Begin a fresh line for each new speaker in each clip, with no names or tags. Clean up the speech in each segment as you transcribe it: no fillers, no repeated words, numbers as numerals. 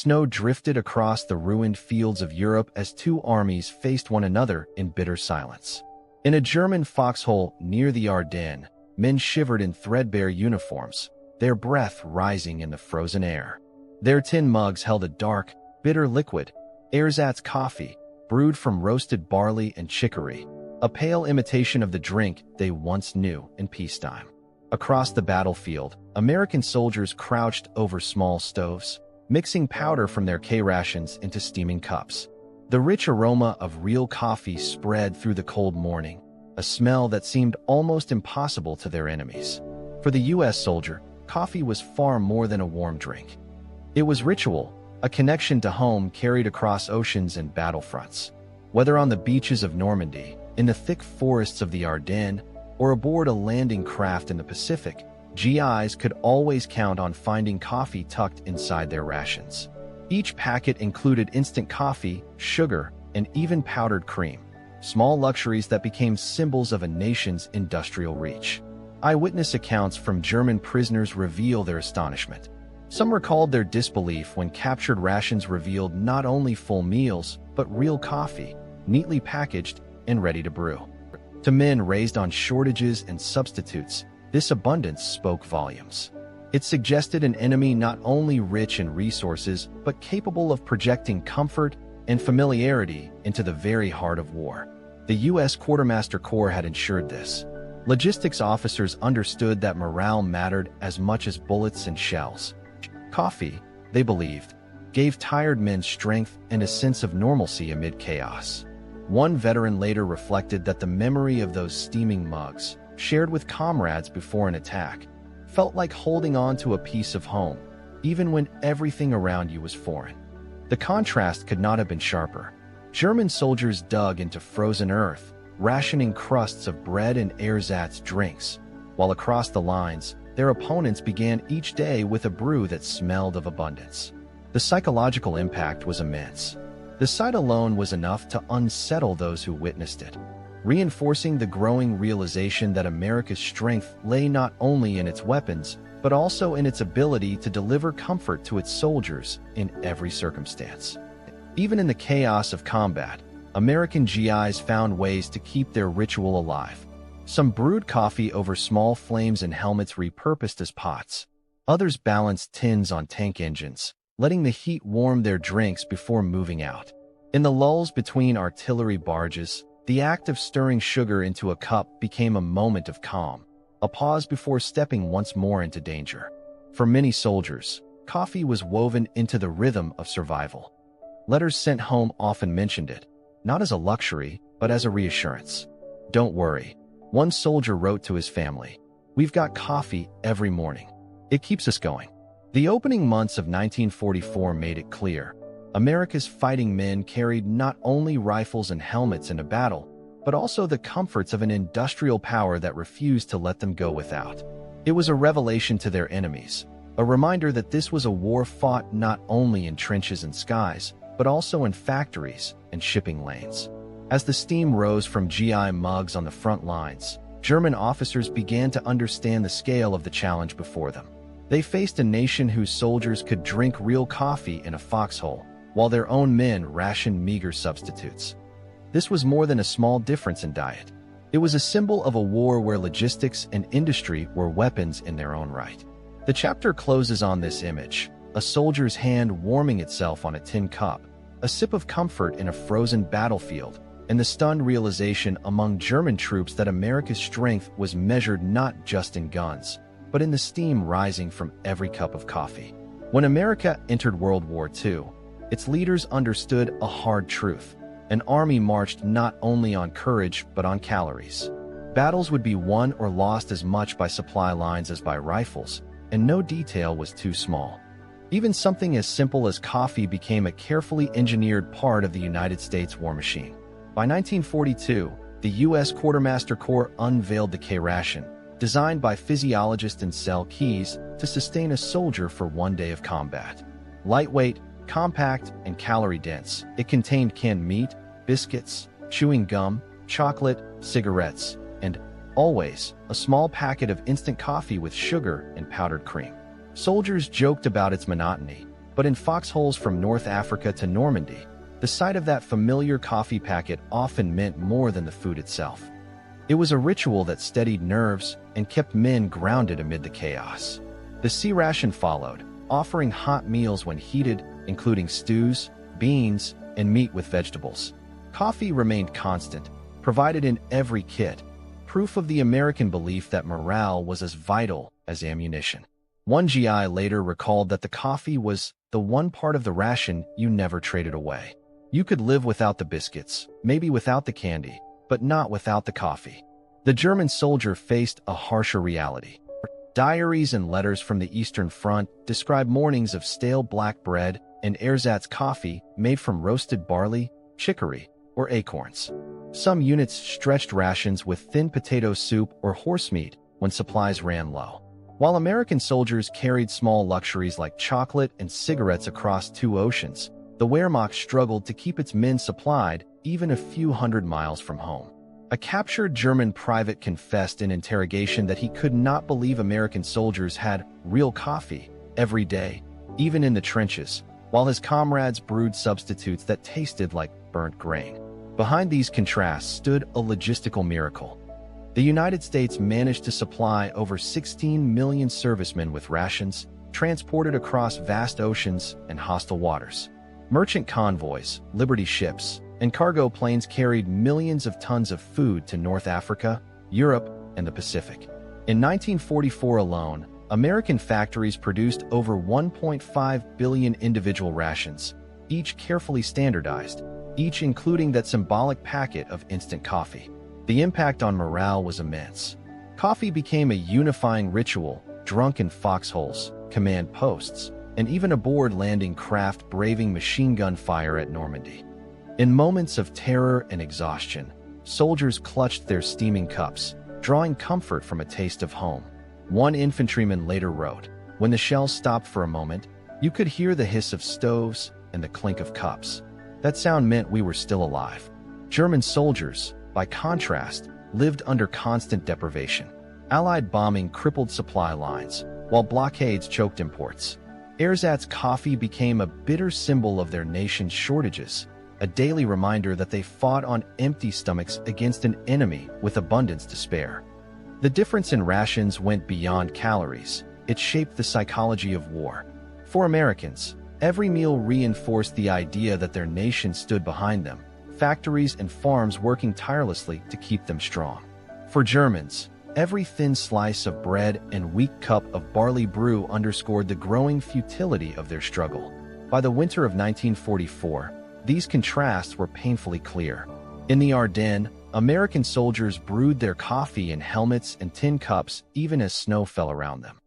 Snow drifted across the ruined fields of Europe as two armies faced one another in bitter silence. In a German foxhole near the Ardennes, men shivered in threadbare uniforms, their breath rising in the frozen air. Their tin mugs held a dark, bitter liquid, ersatz coffee, brewed from roasted barley and chicory, a pale imitation of the drink they once knew in peacetime. Across the battlefield, American soldiers crouched over small stoves, mixing powder from their K-rations into steaming cups. The rich aroma of real coffee spread through the cold morning, a smell that seemed almost impossible to their enemies. For the U.S. soldier, coffee was far more than a warm drink. It was ritual, a connection to home carried across oceans and battlefronts. Whether on the beaches of Normandy, in the thick forests of the Ardennes, or aboard a landing craft in the Pacific, GIs could always count on finding coffee tucked inside their rations. Each packet included instant coffee, sugar, and even powdered cream, small luxuries that became symbols of a nation's industrial reach. Eyewitness accounts from German prisoners reveal their astonishment. Some recalled their disbelief when captured rations revealed not only full meals, but real coffee, neatly packaged and ready to brew. To men raised on shortages and substitutes, this abundance spoke volumes. It suggested an enemy not only rich in resources, but capable of projecting comfort and familiarity into the very heart of war. The U.S. Quartermaster Corps had ensured this. Logistics officers understood that morale mattered as much as bullets and shells. Coffee, they believed, gave tired men strength and a sense of normalcy amid chaos. One veteran later reflected that the memory of those steaming mugs, shared with comrades before an attack, felt like holding on to a piece of home, even when everything around you was foreign. The contrast could not have been sharper. German soldiers dug into frozen earth, rationing crusts of bread and ersatz drinks, while across the lines, their opponents began each day with a brew that smelled of abundance. The psychological impact was immense. The sight alone was enough to unsettle those who witnessed it, reinforcing the growing realization that America's strength lay not only in its weapons, but also in its ability to deliver comfort to its soldiers in every circumstance. Even in the chaos of combat, American GIs found ways to keep their ritual alive. Some brewed coffee over small flames in helmets repurposed as pots. Others balanced tins on tank engines, letting the heat warm their drinks before moving out. In the lulls between artillery barges, the act of stirring sugar into a cup became a moment of calm, a pause before stepping once more into danger. For many soldiers, coffee was woven into the rhythm of survival. Letters sent home often mentioned it, not as a luxury, but as a reassurance. "Don't worry," one soldier wrote to his family. "We've got coffee every morning. It keeps us going." The opening months of 1944 made it clear. America's fighting men carried not only rifles and helmets into battle, but also the comforts of an industrial power that refused to let them go without. It was a revelation to their enemies, a reminder that this was a war fought not only in trenches and skies, but also in factories and shipping lanes. As the steam rose from GI mugs on the front lines, German officers began to understand the scale of the challenge before them. They faced a nation whose soldiers could drink real coffee in a foxhole, while their own men rationed meager substitutes. This was more than a small difference in diet. It was a symbol of a war where logistics and industry were weapons in their own right. The chapter closes on this image, a soldier's hand warming itself on a tin cup, a sip of comfort in a frozen battlefield, and the stunned realization among German troops that America's strength was measured not just in guns, but in the steam rising from every cup of coffee. When America entered World War II, its leaders understood a hard truth. An army marched not only on courage, but on calories. Battles would be won or lost as much by supply lines as by rifles, and no detail was too small. Even something as simple as coffee became a carefully engineered part of the United States war machine. By 1942, the U.S. Quartermaster Corps unveiled the K-ration, designed by physiologist Ansel Keys to sustain a soldier for one day of combat. Lightweight, compact, and calorie-dense, it contained canned meat, biscuits, chewing gum, chocolate, cigarettes, and, always, a small packet of instant coffee with sugar and powdered cream. Soldiers joked about its monotony, but But in foxholes from North Africa to Normandy, the sight of that familiar coffee packet often meant more than the food itself. It was a ritual that steadied nerves and kept men grounded amid the chaos. The sea ration followed, offering hot meals when heated, including stews, beans, and meat with vegetables. Coffee remained constant, provided in every kit, proof of the American belief that morale was as vital as ammunition. One GI later recalled that the coffee was the one part of the ration you never traded away. You could live without the biscuits, maybe without the candy, but not without the coffee. The German soldier faced a harsher reality. Diaries and letters from the Eastern Front describe mornings of stale black bread and ersatz coffee made from roasted barley, chicory, or acorns. Some units stretched rations with thin potato soup or horse meat when supplies ran low. While American soldiers carried small luxuries like chocolate and cigarettes across two oceans, the Wehrmacht struggled to keep its men supplied even a few hundred miles from home. A captured German private confessed in interrogation that he could not believe American soldiers had real coffee every day, even in the trenches, while his comrades brewed substitutes that tasted like burnt grain. Behind these contrasts stood a logistical miracle. The United States managed to supply over 16 million servicemen with rations, transported across vast oceans and hostile waters. Merchant convoys, Liberty ships, and cargo planes carried millions of tons of food to North Africa, Europe, and the Pacific. In 1944 alone, American factories produced over 1.5 billion individual rations, each carefully standardized, each including that symbolic packet of instant coffee. The impact on morale was immense. Coffee became a unifying ritual, drunk in foxholes, command posts, and even aboard landing craft braving machine gun fire at Normandy. In moments of terror and exhaustion, soldiers clutched their steaming cups, drawing comfort from a taste of home. One infantryman later wrote, "When the shells stopped for a moment, you could hear the hiss of stoves and the clink of cups. That sound meant we were still alive." German soldiers, by contrast, lived under constant deprivation. Allied bombing crippled supply lines, while blockades choked imports. Ersatz coffee became a bitter symbol of their nation's shortages, a daily reminder that they fought on empty stomachs against an enemy with abundance to spare. The difference in rations went beyond calories. It shaped the psychology of war. For Americans, every meal reinforced the idea that their nation stood behind them, factories and farms working tirelessly to keep them strong. For Germans, every thin slice of bread and weak cup of barley brew underscored the growing futility of their struggle. By the winter of 1944, these contrasts were painfully clear. In the Ardennes, American soldiers brewed their coffee in helmets and tin cups even as snow fell around them.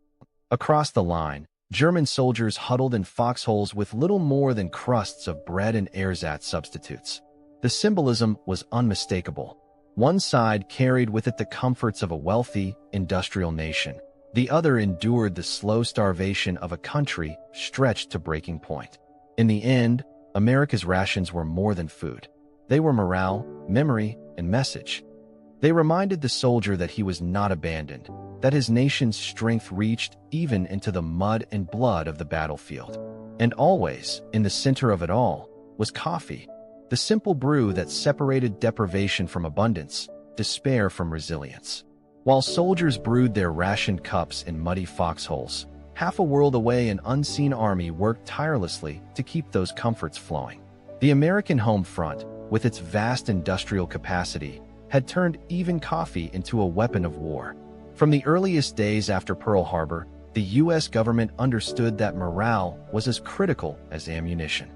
Across the line, German soldiers huddled in foxholes with little more than crusts of bread and ersatz substitutes. The symbolism was unmistakable. One side carried with it the comforts of a wealthy, industrial nation. The other endured the slow starvation of a country stretched to breaking point. In the end, America's rations were more than food. They were morale, memory, and message. They reminded the soldier that he was not abandoned, that his nation's strength reached even into the mud and blood of the battlefield. And always, in the center of it all, was coffee, the simple brew that separated deprivation from abundance, despair from resilience. While soldiers brewed their rationed cups in muddy foxholes, half a world away an unseen army worked tirelessly to keep those comforts flowing. The American home front, with its vast industrial capacity, had turned even coffee into a weapon of war. From the earliest days after Pearl Harbor, the U.S. government understood that morale was as critical as ammunition.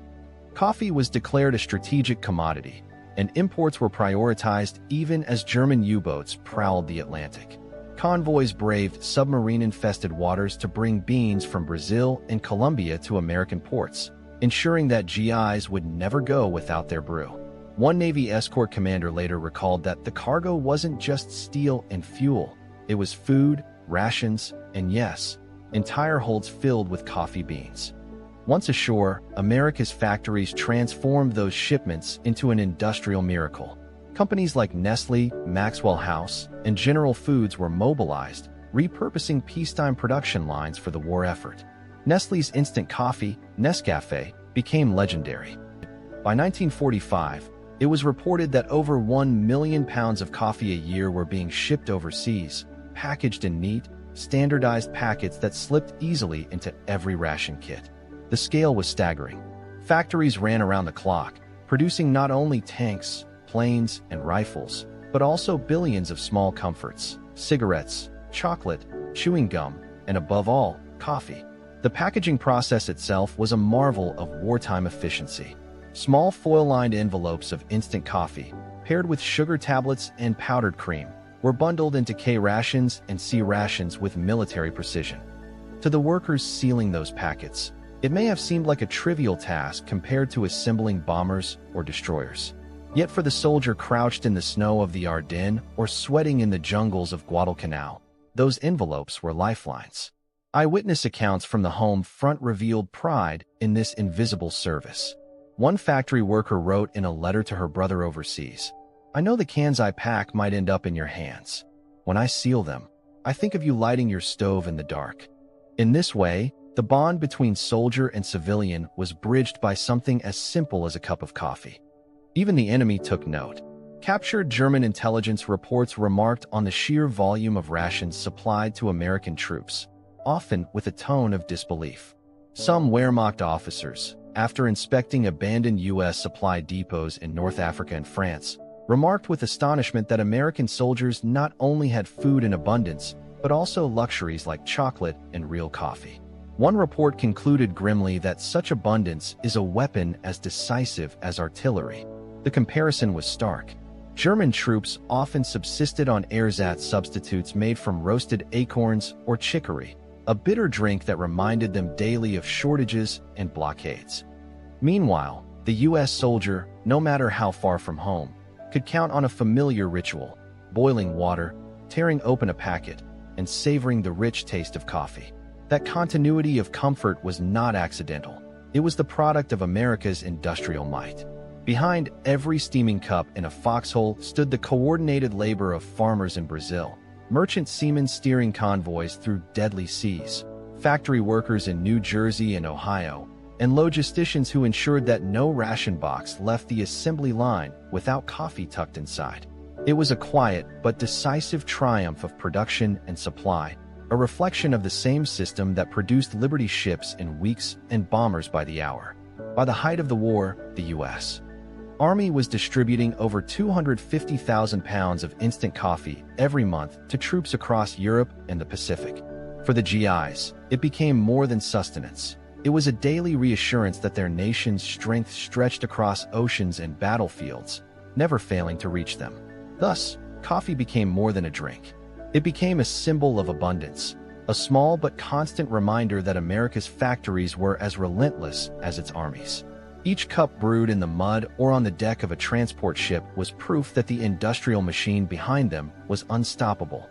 Coffee was declared a strategic commodity, and imports were prioritized even as German U-boats prowled the Atlantic. Convoys braved submarine-infested waters to bring beans from Brazil and Colombia to American ports, ensuring that GIs would never go without their brew. One Navy escort commander later recalled that the cargo wasn't just steel and fuel, it was food, rations, and yes, entire holds filled with coffee beans. Once ashore, America's factories transformed those shipments into an industrial miracle. Companies like Nestle, Maxwell House, and General Foods were mobilized, repurposing peacetime production lines for the war effort. Nestlé's instant coffee, Nescafé, became legendary. By 1945, it was reported that over 1 million pounds of coffee a year were being shipped overseas, packaged in neat, standardized packets that slipped easily into every ration kit. The scale was staggering. Factories ran around the clock, producing not only tanks, planes, and rifles, but also billions of small comforts, cigarettes, chocolate, chewing gum, and above all, coffee. The packaging process itself was a marvel of wartime efficiency. Small foil-lined envelopes of instant coffee, paired with sugar tablets and powdered cream, were bundled into K rations and C rations with military precision. To the workers sealing those packets, it may have seemed like a trivial task compared to assembling bombers or destroyers. Yet for the soldier crouched in the snow of the Ardennes or sweating in the jungles of Guadalcanal, those envelopes were lifelines. Eyewitness accounts from the home front revealed pride in this invisible service. One factory worker wrote in a letter to her brother overseas, "I know the cans I pack might end up in your hands. When I seal them, I think of you lighting your stove in the dark." In this way, the bond between soldier and civilian was bridged by something as simple as a cup of coffee. Even the enemy took note. Captured German intelligence reports remarked on the sheer volume of rations supplied to American troops, often with a tone of disbelief. Some Wehrmacht officers, after inspecting abandoned U.S. supply depots in North Africa and France, remarked with astonishment that American soldiers not only had food in abundance, but also luxuries like chocolate and real coffee. One report concluded grimly that such abundance is a weapon as decisive as artillery. The comparison was stark. German troops often subsisted on ersatz substitutes made from roasted acorns or chicory, a bitter drink that reminded them daily of shortages and blockades. Meanwhile, the U.S. soldier, no matter how far from home, could count on a familiar ritual: boiling water, tearing open a packet, and savoring the rich taste of coffee. That continuity of comfort was not accidental. It was the product of America's industrial might. Behind every steaming cup in a foxhole stood the coordinated labor of farmers in Brazil, merchant seamen steering convoys through deadly seas, factory workers in New Jersey and Ohio, and logisticians who ensured that no ration box left the assembly line without coffee tucked inside. It was a quiet but decisive triumph of production and supply, a reflection of the same system that produced Liberty ships in weeks and bombers by the hour. By the height of the war, the U.S. Army was distributing over 250,000 pounds of instant coffee every month to troops across Europe and the Pacific. For the GIs, it became more than sustenance. It was a daily reassurance that their nation's strength stretched across oceans and battlefields, never failing to reach them. Thus, coffee became more than a drink. It became a symbol of abundance, a small but constant reminder that America's factories were as relentless as its armies. Each cup brewed in the mud or on the deck of a transport ship was proof that the industrial machine behind them was unstoppable.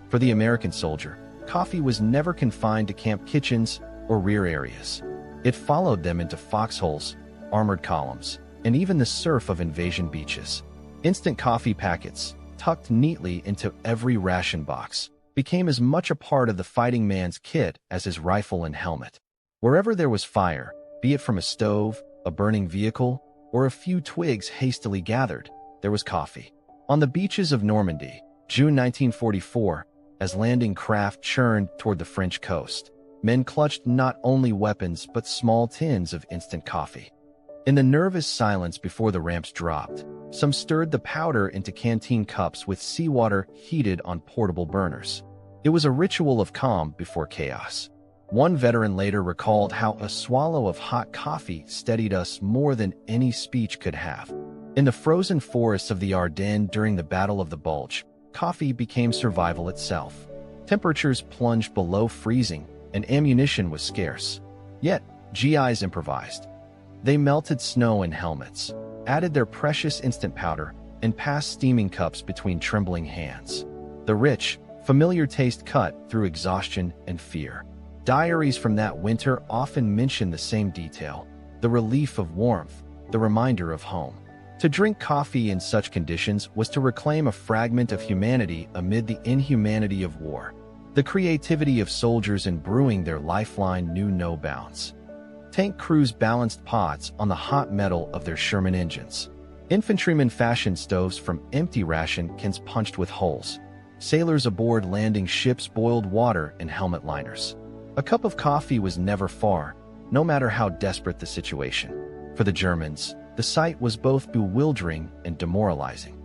For the American soldier, coffee was never confined to camp kitchens or rear areas. It followed them into foxholes, armored columns, and even the surf of invasion beaches. Instant coffee packets, tucked neatly into every ration box, became as much a part of the fighting man's kit as his rifle and helmet. Wherever there was fire, be it from a stove, a burning vehicle, or a few twigs hastily gathered, there was coffee. On the beaches of Normandy, June 1944, as landing craft churned toward the French coast, men clutched not only weapons but small tins of instant coffee. In the nervous silence before the ramps dropped, some stirred the powder into canteen cups with seawater heated on portable burners. It was a ritual of calm before chaos. One veteran later recalled how a swallow of hot coffee steadied us more than any speech could have. In the frozen forests of the Ardennes during the Battle of the Bulge, coffee became survival itself. Temperatures plunged below freezing, and ammunition was scarce. Yet, GIs improvised. They melted snow in helmets, added their precious instant powder, and passed steaming cups between trembling hands. The rich, familiar taste cut through exhaustion and fear. Diaries from that winter often mention the same detail: the relief of warmth, the reminder of home. To drink coffee in such conditions was to reclaim a fragment of humanity amid the inhumanity of war. The creativity of soldiers in brewing their lifeline knew no bounds. Tank crews balanced pots on the hot metal of their Sherman engines. Infantrymen fashioned stoves from empty ration cans punched with holes. Sailors aboard landing ships boiled water in helmet liners. A cup of coffee was never far, no matter how desperate the situation. For the Germans, the sight was both bewildering and demoralizing.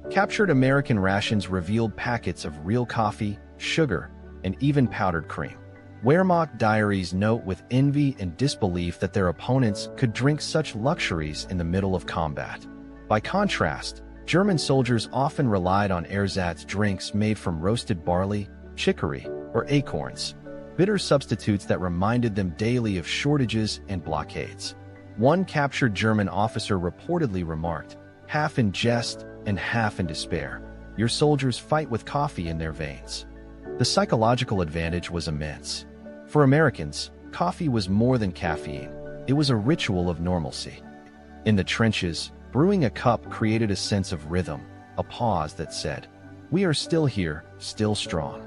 Captured American rations revealed packets of real coffee, sugar, and even powdered cream. Wehrmacht diaries note with envy and disbelief that their opponents could drink such luxuries in the middle of combat. By contrast, German soldiers often relied on ersatz drinks made from roasted barley, chicory, or acorns, bitter substitutes that reminded them daily of shortages and blockades. One captured German officer reportedly remarked, half in jest and half in despair, "Your soldiers fight with coffee in their veins." The psychological advantage was immense. For Americans, coffee was more than caffeine. It was a ritual of normalcy. In the trenches, brewing a cup created a sense of rhythm, a pause that said, "We are still here, still strong."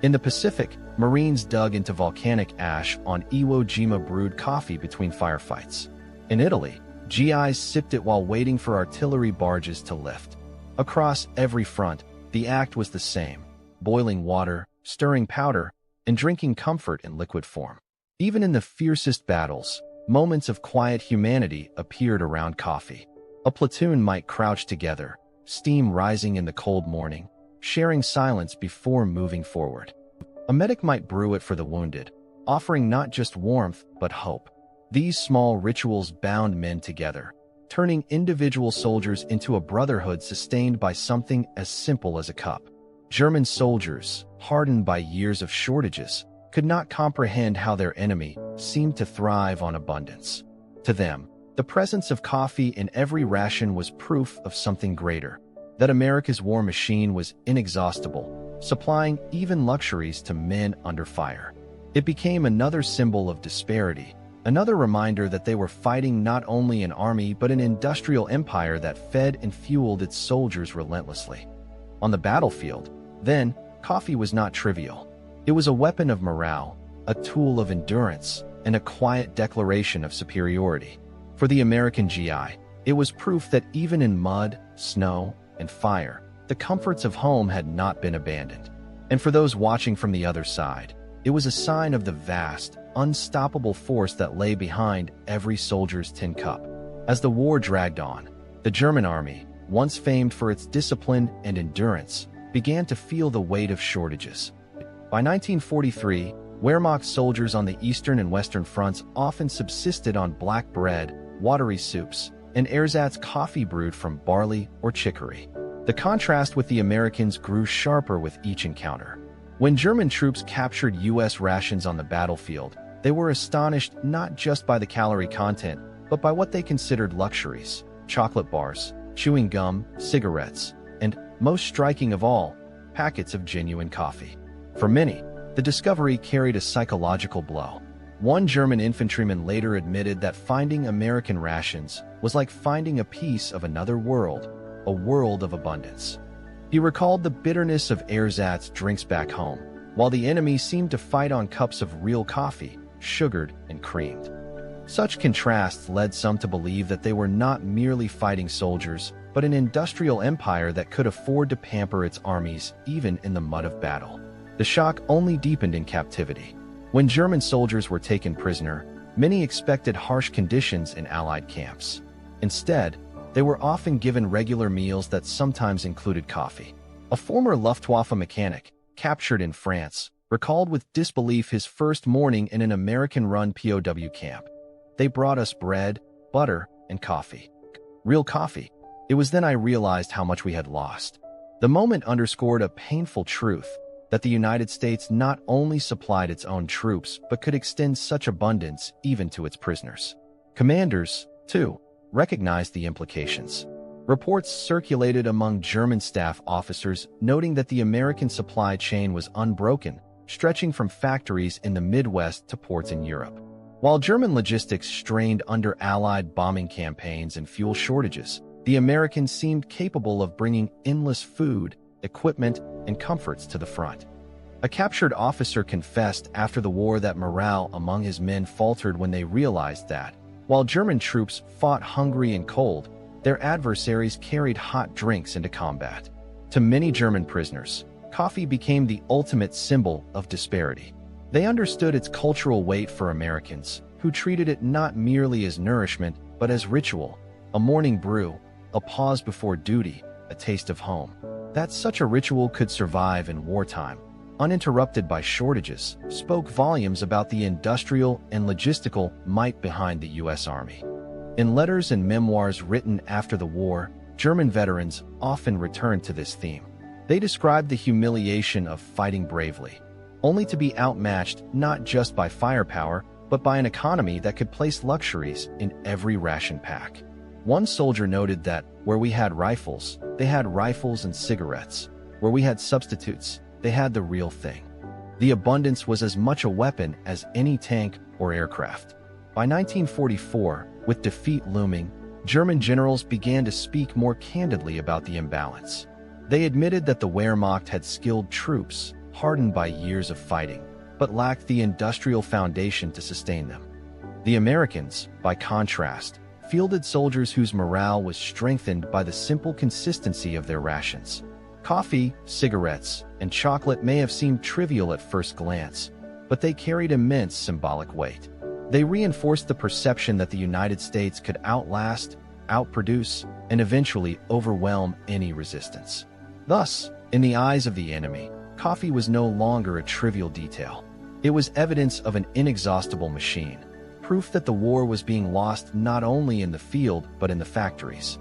In the Pacific, Marines dug into volcanic ash on Iwo Jima brewed coffee between firefights. In Italy, GIs sipped it while waiting for artillery barges to lift. Across every front, the act was the same: boiling water, stirring powder, and drinking comfort in liquid form. Even in the fiercest battles, moments of quiet humanity appeared around coffee. A platoon might crouch together, steam rising in the cold morning, sharing silence before moving forward. A medic might brew it for the wounded, offering not just warmth but hope. These small rituals bound men together, turning individual soldiers into a brotherhood sustained by something as simple as a cup. German soldiers, hardened by years of shortages, could not comprehend how their enemy seemed to thrive on abundance. To them, the presence of coffee in every ration was proof of something greater, that America's war machine was inexhaustible, supplying even luxuries to men under fire. It became another symbol of disparity, another reminder that they were fighting not only an army but an industrial empire that fed and fueled its soldiers relentlessly. On the battlefield, then, coffee was not trivial. It was a weapon of morale, a tool of endurance, and a quiet declaration of superiority. For the American GI, it was proof that even in mud, snow, and fire, the comforts of home had not been abandoned. And for those watching from the other side, it was a sign of the vast, unstoppable force that lay behind every soldier's tin cup. As the war dragged on, the German army, once famed for its discipline and endurance, began to feel the weight of shortages. By 1943, Wehrmacht soldiers on the eastern and western fronts often subsisted on black bread, watery soups, and ersatz coffee brewed from barley or chicory. The contrast with the Americans grew sharper with each encounter. When German troops captured U.S. rations on the battlefield, they were astonished not just by the calorie content, but by what they considered luxuries: chocolate bars, chewing gum, cigarettes, and, most striking of all, packets of genuine coffee. For many, the discovery carried a psychological blow. One German infantryman later admitted that finding American rations was like finding a piece of another world, a world of abundance. He recalled the bitterness of ersatz drinks back home, while the enemy seemed to fight on cups of real coffee, sugared and creamed. Such contrasts led some to believe that they were not merely fighting soldiers, but an industrial empire that could afford to pamper its armies even in the mud of battle. The shock only deepened in captivity. When German soldiers were taken prisoner, many expected harsh conditions in Allied camps. Instead, they were often given regular meals that sometimes included coffee. A former Luftwaffe mechanic, captured in France, recalled with disbelief his first morning in an American-run POW camp. "They brought us bread, butter, and coffee. Real coffee. It was then I realized how much we had lost." The moment underscored a painful truth, that the United States not only supplied its own troops but could extend such abundance even to its prisoners. Commanders, too, recognized the implications. Reports circulated among German staff officers noting that the American supply chain was unbroken, stretching from factories in the Midwest to ports in Europe. While German logistics strained under Allied bombing campaigns and fuel shortages, the Americans seemed capable of bringing endless food, equipment, and comforts to the front. A captured officer confessed after the war that morale among his men faltered when they realized that, while German troops fought hungry and cold, their adversaries carried hot drinks into combat. To many German prisoners, coffee became the ultimate symbol of disparity. They understood its cultural weight for Americans, who treated it not merely as nourishment, but as ritual, a morning brew, a pause before duty, a taste of home. That such a ritual could survive in wartime, uninterrupted by shortages, spoke volumes about the industrial and logistical might behind the U.S. Army. In letters and memoirs written after the war, German veterans often returned to this theme. They described the humiliation of fighting bravely, only to be outmatched not just by firepower, but by an economy that could place luxuries in every ration pack. One soldier noted that, where we had rifles, they had rifles and cigarettes. Where we had substitutes, they had the real thing. The abundance was as much a weapon as any tank or aircraft. By 1944, with defeat looming, German generals began to speak more candidly about the imbalance. They admitted that the Wehrmacht had skilled troops, hardened by years of fighting, but lacked the industrial foundation to sustain them. The Americans, by contrast, fielded soldiers whose morale was strengthened by the simple consistency of their rations. Coffee, cigarettes, and chocolate may have seemed trivial at first glance, but they carried immense symbolic weight. They reinforced the perception that the United States could outlast, outproduce, and eventually overwhelm any resistance. Thus, in the eyes of the enemy, coffee was no longer a trivial detail. It was evidence of an inexhaustible machine, proof that the war was being lost not only in the field but in the factories.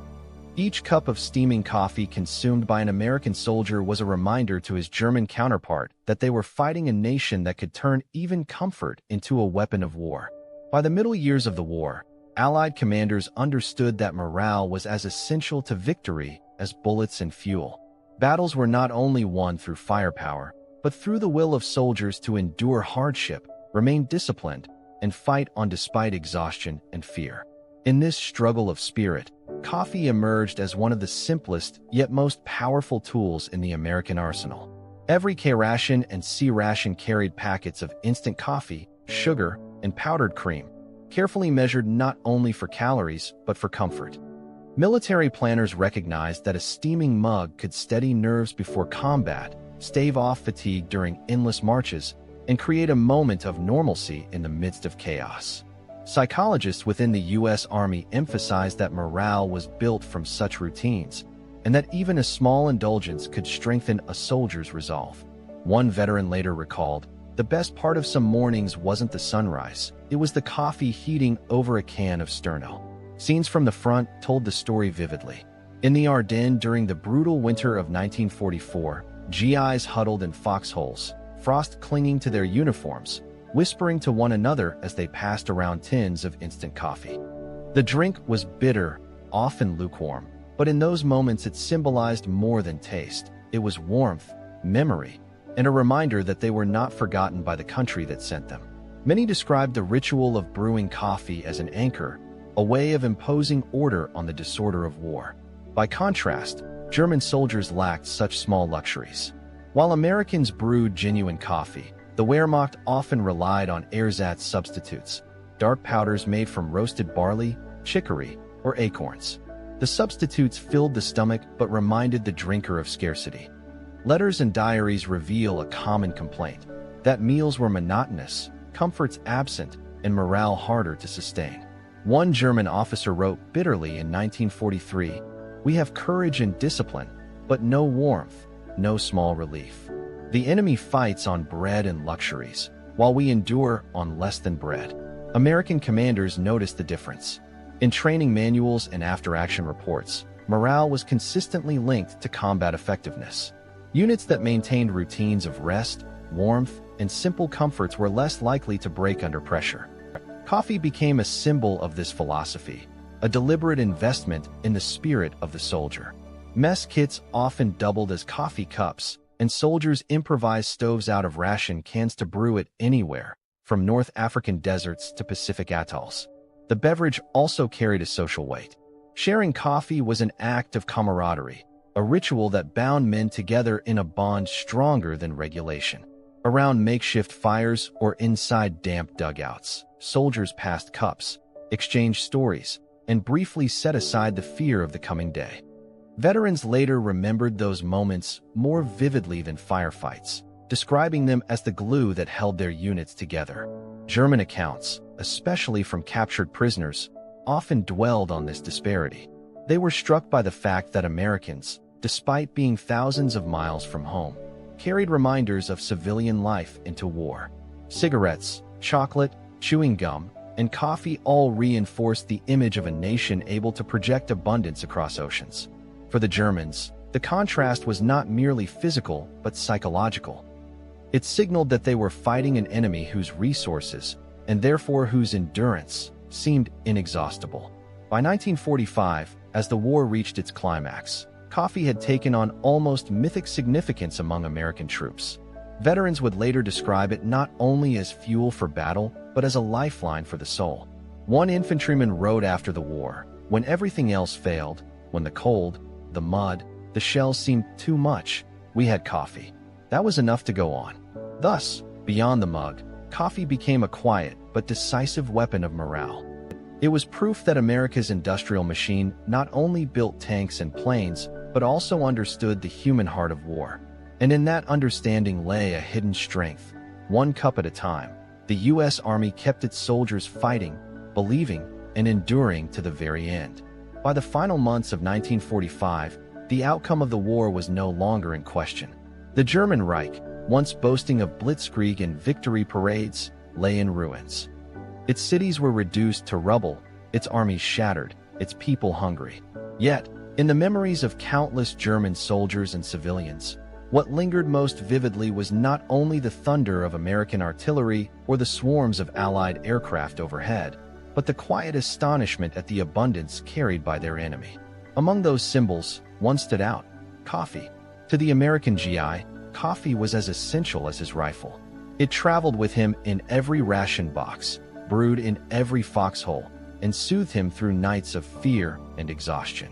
Each cup of steaming coffee consumed by an American soldier was a reminder to his German counterpart that they were fighting a nation that could turn even comfort into a weapon of war. By the middle years of the war, Allied commanders understood that morale was as essential to victory as bullets and fuel. Battles were not only won through firepower, but through the will of soldiers to endure hardship, remain disciplined, and fight on despite exhaustion and fear. In this struggle of spirit, coffee emerged as one of the simplest yet most powerful tools in the American arsenal. Every K ration and C ration carried packets of instant coffee, sugar, and powdered cream, carefully measured not only for calories but for comfort. Military planners recognized that a steaming mug could steady nerves before combat, stave off fatigue during endless marches, and create a moment of normalcy in the midst of chaos. Psychologists within the U.S. Army emphasized that morale was built from such routines, and that even a small indulgence could strengthen a soldier's resolve. One veteran later recalled, "The best part of some mornings wasn't the sunrise, it was the coffee heating over a can of Sterno." Scenes from the front told the story vividly. In the Ardennes during the brutal winter of 1944, GIs huddled in foxholes, frost clinging to their uniforms, whispering to one another as they passed around tins of instant coffee. The drink was bitter, often lukewarm, but in those moments it symbolized more than taste. It was warmth, memory, and a reminder that they were not forgotten by the country that sent them. Many described the ritual of brewing coffee as an anchor, a way of imposing order on the disorder of war. By contrast, German soldiers lacked such small luxuries. While Americans brewed genuine coffee, the Wehrmacht often relied on ersatz substitutes, dark powders made from roasted barley, chicory, or acorns. The substitutes filled the stomach but reminded the drinker of scarcity. Letters and diaries reveal a common complaint, that meals were monotonous, comforts absent, and morale harder to sustain. One German officer wrote bitterly in 1943, "We have courage and discipline, but no warmth, no small relief. The enemy fights on bread and luxuries, while we endure on less than bread." American commanders noticed the difference. In training manuals and after-action reports, morale was consistently linked to combat effectiveness. Units that maintained routines of rest, warmth, and simple comforts were less likely to break under pressure. Coffee became a symbol of this philosophy, a deliberate investment in the spirit of the soldier. Mess kits often doubled as coffee cups, and soldiers improvised stoves out of ration cans to brew it anywhere, from North African deserts to Pacific atolls. The beverage also carried a social weight. Sharing coffee was an act of camaraderie, a ritual that bound men together in a bond stronger than regulation. Around makeshift fires or inside damp dugouts, soldiers passed cups, exchanged stories, and briefly set aside the fear of the coming day. Veterans later remembered those moments more vividly than firefights, describing them as the glue that held their units together. German accounts, especially from captured prisoners, often dwelled on this disparity. They were struck by the fact that Americans, despite being thousands of miles from home, carried reminders of civilian life into war. Cigarettes, chocolate, chewing gum, and coffee all reinforced the image of a nation able to project abundance across oceans. For the Germans, the contrast was not merely physical but psychological. It signaled that they were fighting an enemy whose resources, and therefore whose endurance, seemed inexhaustible. By 1945, as the war reached its climax, coffee had taken on almost mythic significance among American troops. Veterans would later describe it not only as fuel for battle, but as a lifeline for the soul. One infantryman wrote after the war, "When everything else failed, when the cold, the mud, the shells seemed too much, we had coffee. That was enough to go on." Thus, beyond the mug, coffee became a quiet but decisive weapon of morale. It was proof that America's industrial machine not only built tanks and planes, but also understood the human heart of war. And in that understanding lay a hidden strength. One cup at a time, the U.S. Army kept its soldiers fighting, believing, and enduring to the very end. By the final months of 1945, the outcome of the war was no longer in question. The German Reich, once boasting of blitzkrieg and victory parades, lay in ruins. Its cities were reduced to rubble, its armies shattered, its people hungry. Yet, in the memories of countless German soldiers and civilians, what lingered most vividly was not only the thunder of American artillery or the swarms of Allied aircraft overhead, but the quiet astonishment at the abundance carried by their enemy. Among those symbols, one stood out: coffee. To the American GI, coffee was as essential as his rifle. It traveled with him in every ration box, brewed in every foxhole, and soothed him through nights of fear and exhaustion.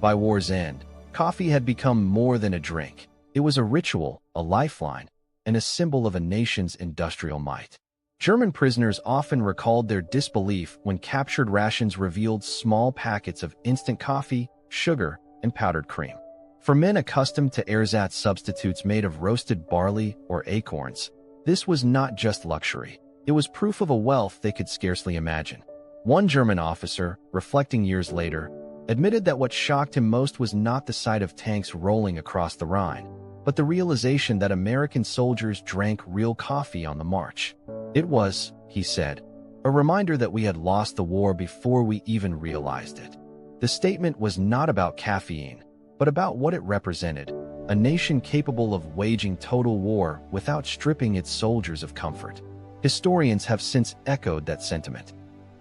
By war's end, coffee had become more than a drink. It was a ritual, a lifeline, and a symbol of a nation's industrial might. German prisoners often recalled their disbelief when captured rations revealed small packets of instant coffee, sugar, and powdered cream. For men accustomed to ersatz substitutes made of roasted barley or acorns, this was not just luxury. It was proof of a wealth they could scarcely imagine. One German officer, reflecting years later, admitted that what shocked him most was not the sight of tanks rolling across the Rhine, but the realization that American soldiers drank real coffee on the march. It was, he said, a reminder that we had lost the war before we even realized it. The statement was not about caffeine, but about what it represented: a nation capable of waging total war without stripping its soldiers of comfort. Historians have since echoed that sentiment.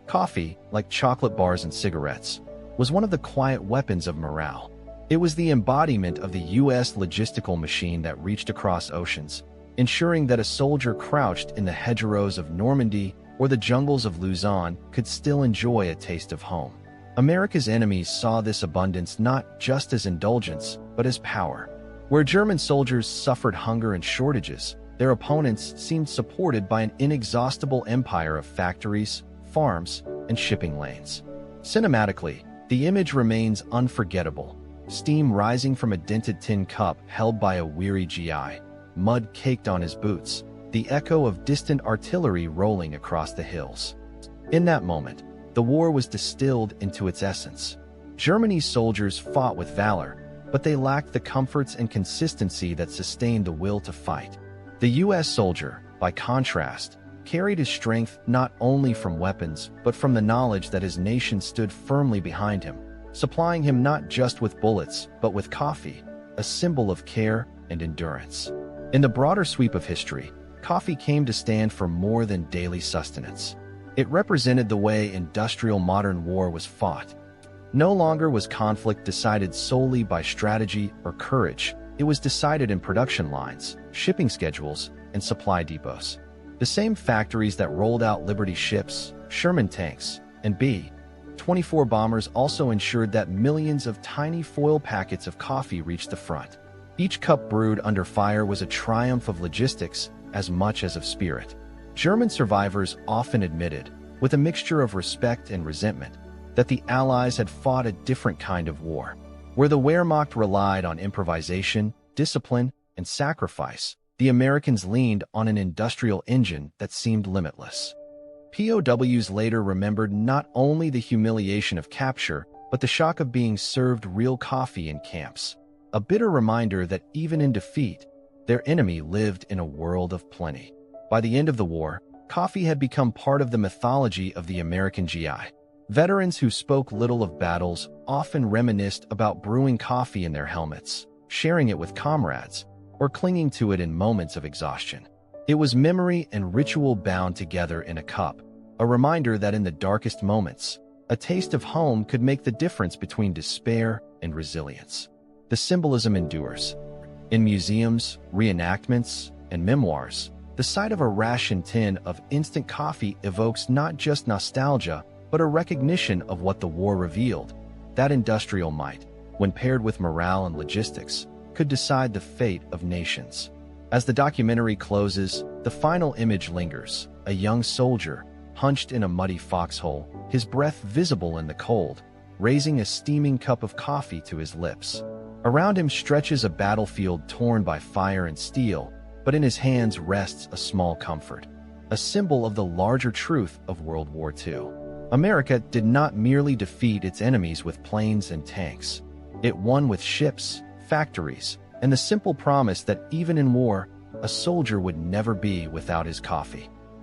Coffee, like chocolate bars and cigarettes, was one of the quiet weapons of morale. It was the embodiment of the U.S. logistical machine that reached across oceans, ensuring that a soldier crouched in the hedgerows of Normandy or the jungles of Luzon could still enjoy a taste of home. America's enemies saw this abundance not just as indulgence, but as power. Where German soldiers suffered hunger and shortages, their opponents seemed supported by an inexhaustible empire of factories, farms, and shipping lanes. Cinematically, the image remains unforgettable: steam rising from a dented tin cup held by a weary GI, mud caked on his boots, the echo of distant artillery rolling across the hills. In that moment, the war was distilled into its essence. Germany's soldiers fought with valor, but they lacked the comforts and consistency that sustained the will to fight. The U.S. soldier, by contrast, carried his strength not only from weapons, but from the knowledge that his nation stood firmly behind him, supplying him not just with bullets, but with coffee, a symbol of care and endurance. In the broader sweep of history, coffee came to stand for more than daily sustenance. It represented the way industrial modern war was fought. No longer was conflict decided solely by strategy or courage. It was decided in production lines, shipping schedules, and supply depots. The same factories that rolled out Liberty ships, Sherman tanks, and B-24 bombers also ensured that millions of tiny foil packets of coffee reached the front. Each cup brewed under fire was a triumph of logistics, as much as of spirit. German survivors often admitted, with a mixture of respect and resentment, that the Allies had fought a different kind of war. Where the Wehrmacht relied on improvisation, discipline, and sacrifice, the Americans leaned on an industrial engine that seemed limitless. POWs later remembered not only the humiliation of capture, but the shock of being served real coffee in camps, a bitter reminder that even in defeat, their enemy lived in a world of plenty. By the end of the war, coffee had become part of the mythology of the American GI. Veterans who spoke little of battles often reminisced about brewing coffee in their helmets, sharing it with comrades, or clinging to it in moments of exhaustion. It was memory and ritual bound together in a cup, a reminder that in the darkest moments, a taste of home could make the difference between despair and resilience. The symbolism endures. In museums, reenactments, and memoirs, the sight of a ration tin of instant coffee evokes not just nostalgia, but a recognition of what the war revealed. That industrial might, when paired with morale and logistics, could decide the fate of nations. As the documentary closes, the final image lingers, a young soldier, hunched in a muddy foxhole, his breath visible in the cold, raising a steaming cup of coffee to his lips. Around him stretches a battlefield torn by fire and steel, but in his hands rests a small comfort, a symbol of the larger truth of World War II. America did not merely defeat its enemies with planes and tanks. It won with ships, factories, and the simple promise that even in war, a soldier would never be without his coffee.